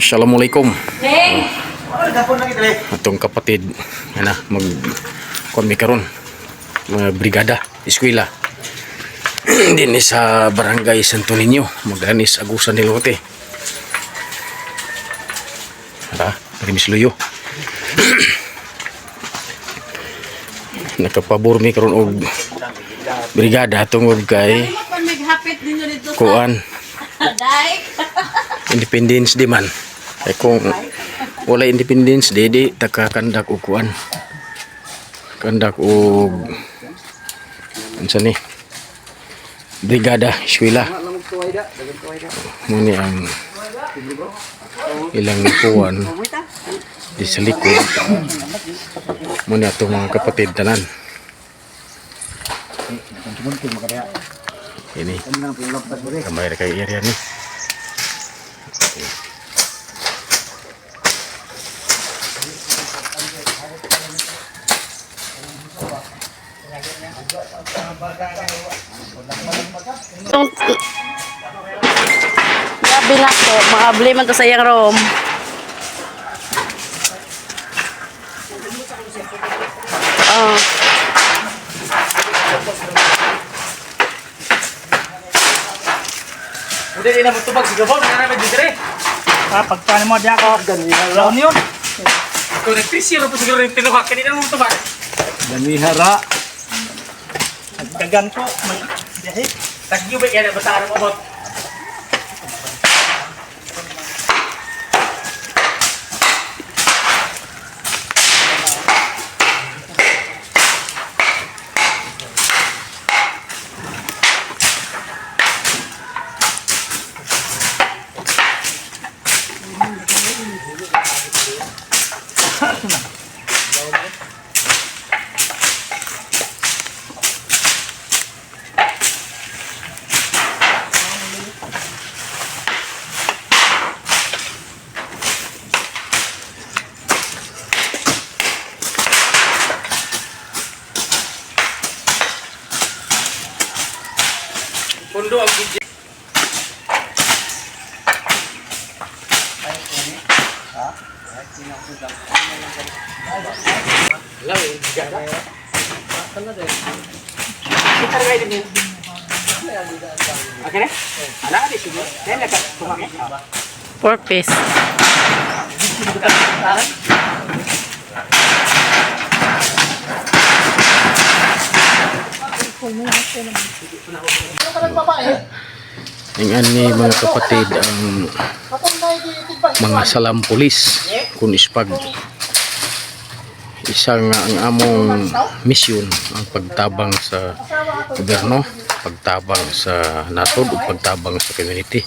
Assalamualaikum. Atong kapatid ana mag konmi karon mga brigada eskwela din sa barangay Santo Niño, Magallanes, Agusan del Norte. Ara, Primis Luyo. Nakapabor mi karon og brigada tungod kay kuan Independence Day man. Ay kung wala Independence Day di takakandak og kuan. Kandak og unsa ni? Brigada eskwela. Muni ang ilang kuan di sa likod. Muni ato mga kapatid tanan. Ini kamay na kay area ni. Gabi na to, makabli man to sa iyang room. Oh. Udah ini nak tubag si Gabon, mana ba dito re? Pagpaano mo diya ako? Laon yun. Kung nagpisir po siguro yung tinuhak, kanina mo tubag. Danihara. Dagan ko. May Tagyo ba yan, basta mo bot. Pundo ang video. Four piece. Ingani mga kapatid ang mga salam pulis kun ispag isa nga ang among misyon ang pagtabang sa gobyerno, pagtabang sa nasod ug pagtabang sa community.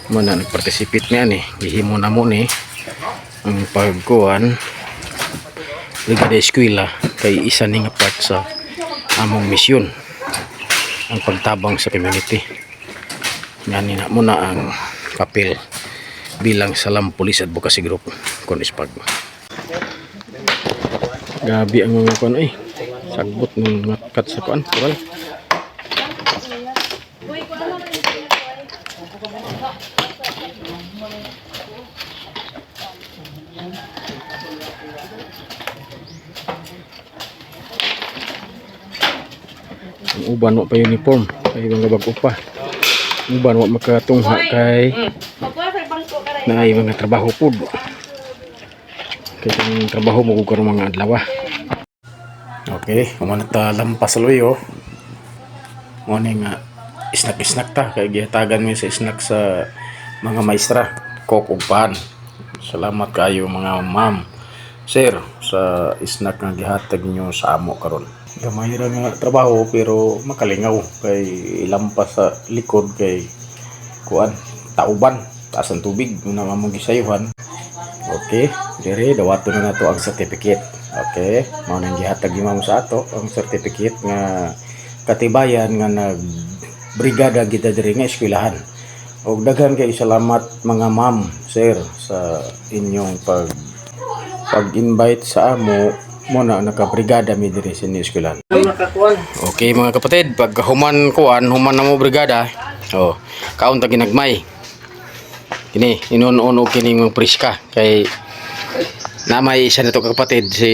Muna nagparticipate niya ni gihimo namo ni ang pagkuan brigada eskwela kay isa ni nga part sa among misyon ang pagtabang sa community. Ngani na muna ang papel bilang Salam Police Advocacy Group kon ispag. Gabi ang mga kuan ay sagbot ng kat sa kuan kuwal. Ang uban wa pa uniform kay mga bag-o pa. Uban wa makatungha kay na ay mga trabaho pud. Kay ang trabaho mo karon mga adlaw. Okay, umana ta lampas luyo. Mo ni nga snack ta kay gihatagan mi sa snack sa mga maestra, cook ug pan. Salamat kayo mga ma'am, sir sa snack nga gihatag niyo sa amo karon. Gamay ra nga trabaho pero makalingaw kay ilampas sa likod kay kuan tauban taas ang tubig una mamong gisayuhan. Okay, dire dawaton na nato ang certificate. Okay, mao nang gihatag ni ma'am sa ato ang certificate nga katibayan nga nag brigada kita diri nga eskwelahan. Og daghan kay salamat mga ma'am, sir sa inyong pag-invite sa amo mo na nakabrigada mi diri sa eskwelahan. Okay mga kapatid, pag human na mo brigada, oh, kaon ta ginagmay. Kini inuno kini mga priska kay na may isa na to kapatid si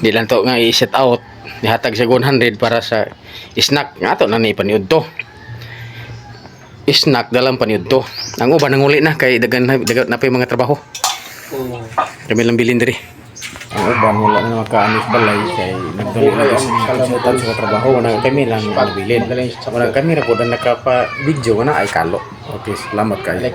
di lang to nga i-set out nihatag sa 100 para sa snack nga to na ni paniud to. Snack dalam paniud to. Ang uban nanguli na kay dagan na pa yung mga trabaho. Kami lang bilin diri. Ang uban wala na makaanis balay kay nagdali na kalimutan sa trabaho na kami lang bilin. Wala kami ra pud nakapa video na ay kalo. Okay, salamat kay.